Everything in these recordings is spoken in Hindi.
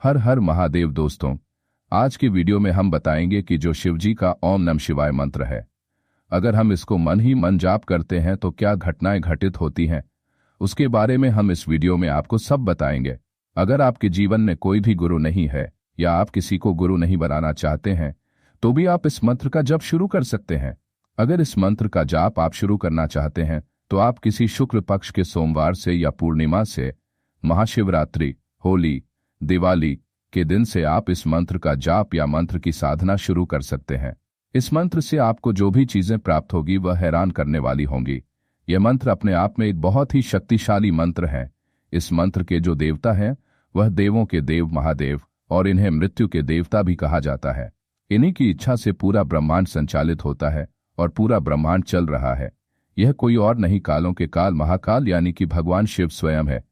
हर हर महादेव दोस्तों, आज की वीडियो में हम बताएंगे कि जो शिवजी का ओम नमः शिवाय मंत्र है, अगर हम इसको मन ही मन जाप करते हैं तो क्या घटनाएं घटित होती हैं, उसके बारे में हम इस वीडियो में आपको सब बताएंगे। अगर आपके जीवन में कोई भी गुरु नहीं है या आप किसी को गुरु नहीं बनाना चाहते हैं तो भी आप इस मंत्र का जप शुरू कर सकते हैं। अगर इस मंत्र का जाप आप शुरू करना चाहते हैं तो आप किसी शुक्ल पक्ष के सोमवार से या पूर्णिमा से, महाशिवरात्रि, होली, दिवाली के दिन से आप इस मंत्र का जाप या मंत्र की साधना शुरू कर सकते हैं। इस मंत्र से आपको जो भी चीजें प्राप्त होगी वह हैरान करने वाली होंगी। यह मंत्र अपने आप में एक बहुत ही शक्तिशाली मंत्र है। इस मंत्र के जो देवता हैं वह देवों के देव महादेव और इन्हें मृत्यु के देवता भी कहा जाता है। इन्हीं की इच्छा से पूरा ब्रह्मांड संचालित होता है और पूरा ब्रह्मांड चल रहा है। यह कोई और नहीं, कालों के काल महाकाल यानी कि भगवान शिव स्वयं है।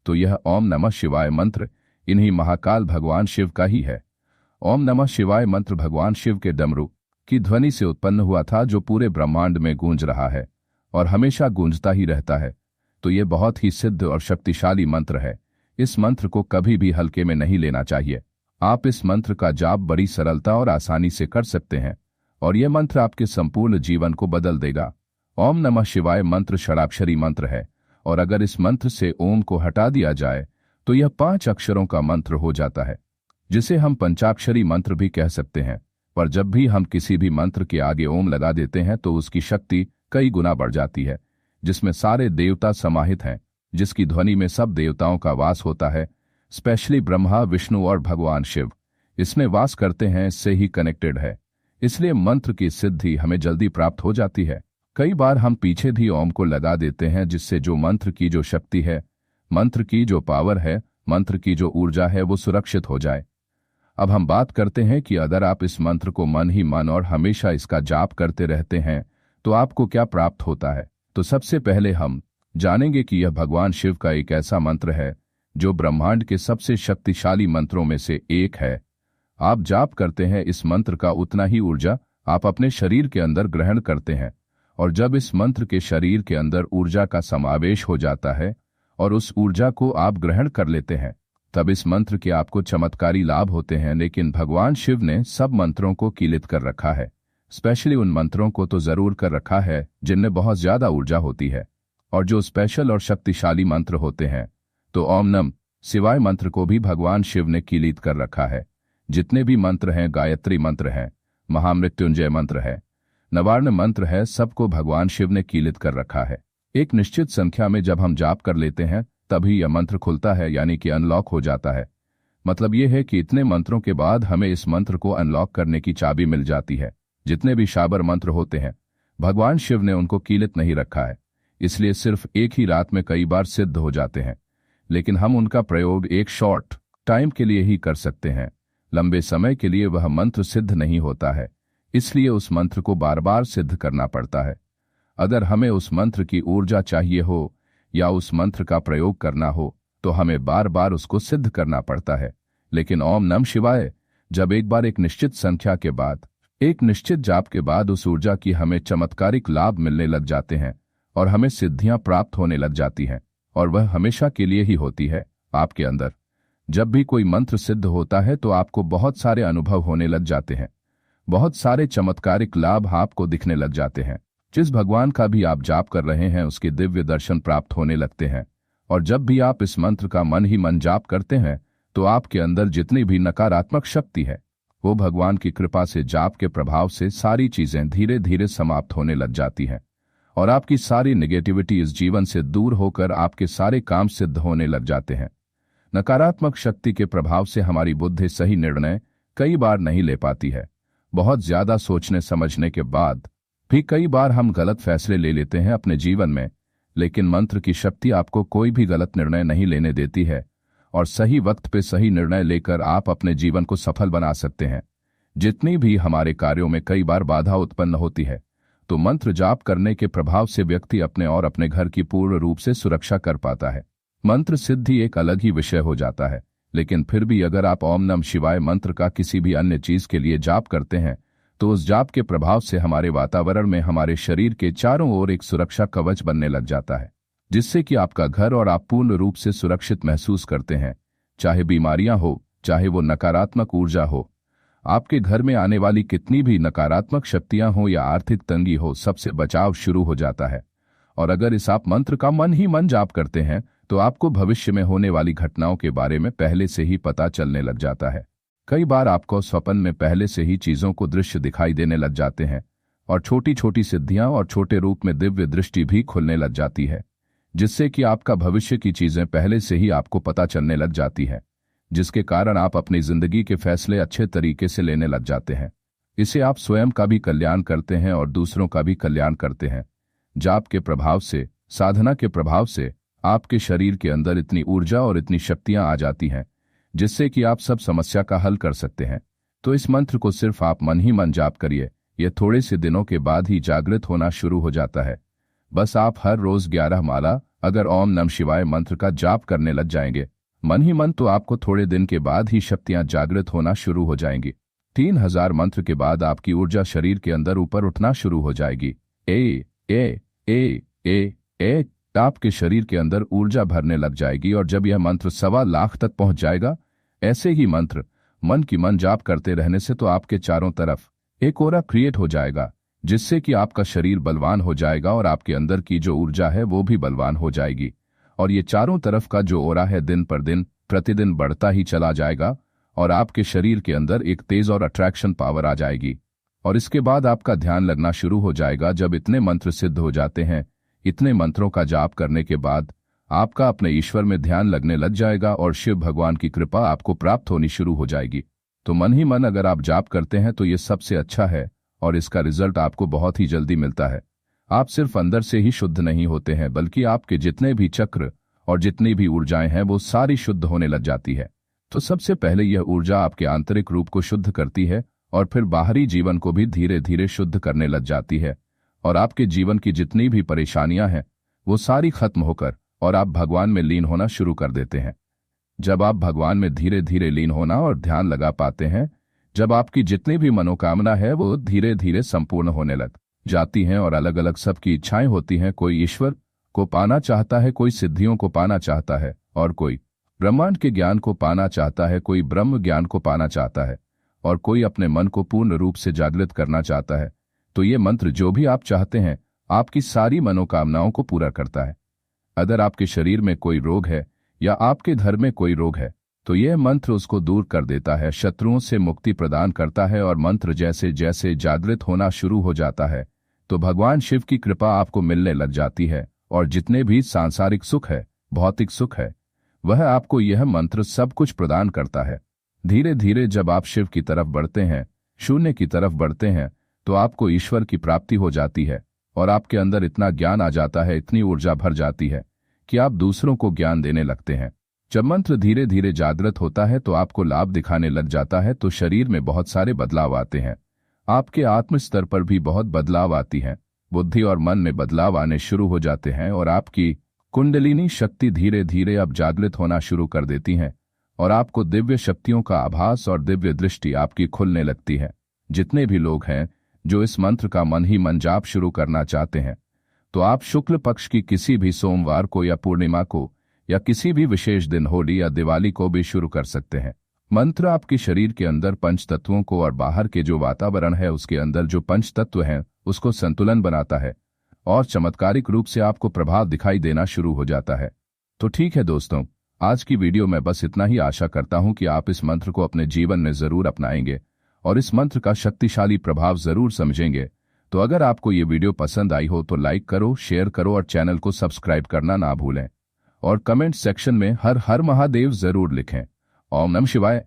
तो यह ओम नमः शिवाय मंत्र इन्हीं महाकाल भगवान शिव का ही है। ओम नमः शिवाय मंत्र भगवान शिव के डमरू की ध्वनि से उत्पन्न हुआ था, जो पूरे ब्रह्मांड में गूंज रहा है और हमेशा गूंजता ही रहता है। तो यह बहुत ही सिद्ध और शक्तिशाली मंत्र है। इस मंत्र को कभी भी हल्के में नहीं लेना चाहिए। आप इस मंत्र का जाप बड़ी सरलता और आसानी से कर सकते हैं और यह मंत्र आपके संपूर्ण जीवन को बदल देगा। ओम नमः शिवाय मंत्र षडाक्षरी मंत्र है और अगर इस मंत्र से ओम को हटा दिया जाए तो यह 5 अक्षरों का मंत्र हो जाता है, जिसे हम पंचाक्षरी मंत्र भी कह सकते हैं। पर जब भी हम किसी भी मंत्र के आगे ओम लगा देते हैं तो उसकी शक्ति कई गुना बढ़ जाती है, जिसमें सारे देवता समाहित हैं, जिसकी ध्वनि में सब देवताओं का वास होता है। स्पेशली ब्रह्मा, विष्णु और भगवान शिव इसमें वास करते हैं, इससे ही कनेक्टेड है। इसलिए मंत्र की सिद्धि हमें जल्दी प्राप्त हो जाती है। कई बार हम पीछे भी ओम को लगा देते हैं, जिससे जो मंत्र की जो शक्ति है, मंत्र की जो पावर है, मंत्र की जो ऊर्जा है, वो सुरक्षित हो जाए। अब हम बात करते हैं कि अगर आप इस मंत्र को मन ही मन और हमेशा इसका जाप करते रहते हैं तो आपको क्या प्राप्त होता है। तो सबसे पहले हम जानेंगे कि यह भगवान शिव का एक ऐसा मंत्र है जो ब्रह्मांड के सबसे शक्तिशाली मंत्रों में से एक है। आप जाप करते हैं इस मंत्र का, उतना ही ऊर्जा आप अपने शरीर के अंदर ग्रहण करते हैं और जब इस मंत्र के शरीर के अंदर ऊर्जा का समावेश हो जाता है और उस ऊर्जा को आप ग्रहण कर लेते हैं, तब इस मंत्र के आपको चमत्कारी लाभ होते हैं। लेकिन भगवान शिव ने सब मंत्रों को कीलित कर रखा है। स्पेशली उन मंत्रों को तो जरूर कर रखा है जिनमें बहुत ज्यादा ऊर्जा होती है, और जो स्पेशल और शक्तिशाली मंत्र होते हैं तो ओम नमः शिवाय मंत्र को भी भगवान शिव ने कीलित कर रखा है। जितने भी मंत्र हैं, गायत्री मंत्र है, महामृत्युंजय मंत्र है, नवार्ण मंत्र है, सबको भगवान शिव ने कीलित कर रखा है। एक निश्चित संख्या में जब हम जाप कर लेते हैं तभी यह मंत्र खुलता है, यानी कि अनलॉक हो जाता है। मतलब यह है कि इतने मंत्रों के बाद हमें इस मंत्र को अनलॉक करने की चाबी मिल जाती है। जितने भी शाबर मंत्र होते हैं भगवान शिव ने उनको कीलित नहीं रखा है, इसलिए सिर्फ एक ही रात में कई बार सिद्ध हो जाते हैं। लेकिन हम उनका प्रयोग एक शॉर्ट टाइम के लिए ही कर सकते हैं। लंबे समय के लिए वह मंत्र सिद्ध नहीं होता है, इसलिए उस मंत्र को बार बार सिद्ध करना पड़ता है। अगर हमें उस मंत्र की ऊर्जा चाहिए हो या उस मंत्र का प्रयोग करना हो तो हमें बार बार उसको सिद्ध करना पड़ता है। लेकिन ओम नमः शिवाय जब एक बार एक निश्चित संख्या के बाद, एक निश्चित जाप के बाद उस ऊर्जा की हमें चमत्कारिक लाभ मिलने लग जाते हैं और हमें सिद्धियां प्राप्त होने लग जाती हैं, और वह हमेशा के लिए ही होती है। आपके अंदर जब भी कोई मंत्र सिद्ध होता है तो आपको बहुत सारे अनुभव होने लग जाते हैं, बहुत सारे चमत्कारिक लाभ आपको दिखने लग जाते हैं। जिस भगवान का भी आप जाप कर रहे हैं उसके दिव्य दर्शन प्राप्त होने लगते हैं। और जब भी आप इस मंत्र का मन ही मन जाप करते हैं तो आपके अंदर जितनी भी नकारात्मक शक्ति है वो भगवान की कृपा से, जाप के प्रभाव से सारी चीजें धीरे धीरे समाप्त होने लग जाती हैं और आपकी सारी नेगेटिविटी इस जीवन से दूर होकर आपके सारे काम सिद्ध होने लग जाते हैं। नकारात्मक शक्ति के प्रभाव से हमारी बुद्धि सही निर्णय कई बार नहीं ले पाती है। बहुत ज्यादा सोचने समझने के बाद भी कई बार हम गलत फैसले ले लेते हैं अपने जीवन में। लेकिन मंत्र की शक्ति आपको कोई भी गलत निर्णय नहीं लेने देती है और सही वक्त पे सही निर्णय लेकर आप अपने जीवन को सफल बना सकते हैं। जितनी भी हमारे कार्यों में कई बार बाधा उत्पन्न होती है तो मंत्र जाप करने के प्रभाव से व्यक्ति अपने और अपने घर की पूर्ण रूप से सुरक्षा कर पाता है। मंत्र सिद्धि एक अलग ही विषय हो जाता है, लेकिन फिर भी अगर आप ओम नमः शिवाय मंत्र का किसी भी अन्य चीज के लिए जाप करते हैं तो उस जाप के प्रभाव से हमारे वातावरण में, हमारे शरीर के चारों ओर एक सुरक्षा कवच बनने लग जाता है, जिससे कि आपका घर और आप पूर्ण रूप से सुरक्षित महसूस करते हैं। चाहे बीमारियां हो चाहे वो नकारात्मक ऊर्जा हो, आपके घर में आने वाली कितनी भी नकारात्मक शक्तियां हो या आर्थिक तंगी हो, सबसे बचाव शुरू हो जाता है। और अगर इस आप मंत्र का मन ही मन जाप करते हैं तो आपको भविष्य में होने वाली घटनाओं के बारे में पहले से ही पता चलने लग जाता है। कई बार आपको स्वप्न में पहले से ही चीजों को दृश्य दिखाई देने लग जाते हैं और छोटी छोटी सिद्धियां और छोटे रूप में दिव्य दृष्टि भी खुलने लग जाती है, जिससे कि आपका भविष्य की चीजें पहले से ही आपको पता चलने लग जाती है, जिसके कारण आप अपनी जिंदगी के फैसले अच्छे तरीके से लेने लग जाते हैं। इसे आप स्वयं का भी कल्याण करते हैं और दूसरों का भी कल्याण करते हैं। जाप के प्रभाव से, साधना के प्रभाव से आपके शरीर के अंदर इतनी ऊर्जा और इतनी शक्तियां आ जाती हैं जिससे कि आप सब समस्या का हल कर सकते हैं। तो इस मंत्र को सिर्फ आप मन ही मन जाप करिए, यह थोड़े से दिनों के बाद ही जागृत होना शुरू हो जाता है। बस आप हर रोज 11 माला अगर ओम नमः शिवाय मंत्र का जाप करने लग जाएंगे मन ही मन, तो आपको थोड़े दिन के बाद ही शक्तियां जागृत होना शुरू हो जाएंगी। 3000 मंत्र के बाद आपकी ऊर्जा शरीर के अंदर ऊपर उठना शुरू हो जाएगी। ए ए ए ए ए आपके शरीर के अंदर ऊर्जा भरने लग जाएगी और जब यह मंत्र 1.25 लाख तक पहुंच जाएगा, ऐसे ही मंत्र मन की मन जाप करते रहने से तो आपके चारों तरफ एक ओरा क्रिएट हो जाएगा, जिससे कि आपका शरीर बलवान हो जाएगा और आपके अंदर की जो ऊर्जा है वो भी बलवान हो जाएगी। और ये चारों तरफ का जो ओरा है दिन पर दिन प्रतिदिन बढ़ता ही चला जाएगा और आपके शरीर के अंदर एक तेज और अट्रैक्शन पावर आ जाएगी। और इसके बाद आपका ध्यान लगना शुरू हो जाएगा। जब इतने मंत्र सिद्ध हो जाते हैं, इतने मंत्रों का जाप करने के बाद आपका अपने ईश्वर में ध्यान लगने लग जाएगा और शिव भगवान की कृपा आपको प्राप्त होनी शुरू हो जाएगी। तो मन ही मन अगर आप जाप करते हैं तो ये सबसे अच्छा है और इसका रिजल्ट आपको बहुत ही जल्दी मिलता है। आप सिर्फ अंदर से ही शुद्ध नहीं होते हैं, बल्कि आपके जितने भी चक्र और जितनी भी ऊर्जाएं हैं वो सारी शुद्ध होने लग जाती है। तो सबसे पहले यह ऊर्जा आपके आंतरिक रूप को शुद्ध करती है और फिर बाहरी जीवन को भी धीरे धीरे शुद्ध करने लग जाती है और आपके जीवन की जितनी भी परेशानियां हैं वो सारी खत्म होकर और आप भगवान में लीन होना शुरू कर देते हैं। जब आप भगवान में धीरे धीरे लीन होना और ध्यान लगा पाते हैं, जब आपकी जितनी भी मनोकामना है वो धीरे धीरे संपूर्ण होने लग जाती हैं और अलग अलग सबकी इच्छाएं होती हैं। कोई ईश्वर को पाना चाहता है, कोई सिद्धियों को पाना चाहता है और कोई ब्रह्मांड के ज्ञान को पाना चाहता है, कोई ब्रह्म ज्ञान को पाना चाहता है और कोई अपने मन को पूर्ण रूप से जागृत करना चाहता है। तो ये मंत्र जो भी आप चाहते हैं आपकी सारी मनोकामनाओं को पूरा करता है। अगर आपके शरीर में कोई रोग है या आपके घर में कोई रोग है तो यह मंत्र उसको दूर कर देता है, शत्रुओं से मुक्ति प्रदान करता है। और मंत्र जैसे जैसे जागृत होना शुरू हो जाता है तो भगवान शिव की कृपा आपको मिलने लग जाती है और जितने भी सांसारिक सुख है, भौतिक सुख है, वह आपको यह मंत्र सब कुछ प्रदान करता है। धीरे धीरे जब आप शिव की तरफ बढ़ते हैं, शून्य की तरफ बढ़ते हैं, तो आपको ईश्वर की प्राप्ति हो जाती है और आपके अंदर इतना ज्ञान आ जाता है, इतनी ऊर्जा भर जाती है कि आप दूसरों को ज्ञान देने लगते हैं। जब मंत्र धीरे धीरे जागृत होता है तो आपको लाभ दिखाने लग जाता है, तो शरीर में बहुत सारे बदलाव आते हैं, आपके आत्म स्तर पर भी बहुत बदलाव आती हैं, बुद्धि और मन में बदलाव आने शुरू हो जाते हैं और आपकी कुंडलिनी शक्ति धीरे धीरे अब जागृत होना शुरू कर देती हैं और आपको दिव्य शक्तियों का आभास और दिव्य दृष्टि आपकी खुलने लगती है। जितने भी लोग हैं जो इस मंत्र का मन ही मन जाप शुरू करना चाहते हैं तो आप शुक्ल पक्ष की किसी भी सोमवार को या पूर्णिमा को या किसी भी विशेष दिन, होली या दिवाली को भी शुरू कर सकते हैं। मंत्र आपके शरीर के अंदर पंच तत्वों को और बाहर के जो वातावरण है उसके अंदर जो पंच तत्व हैं उसको संतुलन बनाता है और चमत्कारिक रूप से आपको प्रभाव दिखाई देना शुरू हो जाता है। तो ठीक है दोस्तों, आज की वीडियो में बस इतना ही। आशा करता हूं कि आप इस मंत्र को अपने जीवन में जरूर अपनाएंगे और इस मंत्र का शक्तिशाली प्रभाव जरूर समझेंगे। तो अगर आपको ये वीडियो पसंद आई हो तो लाइक करो, शेयर करो और चैनल को सब्सक्राइब करना ना भूलें और कमेंट सेक्शन में हर हर महादेव जरूर लिखें। ओम नमः शिवाय।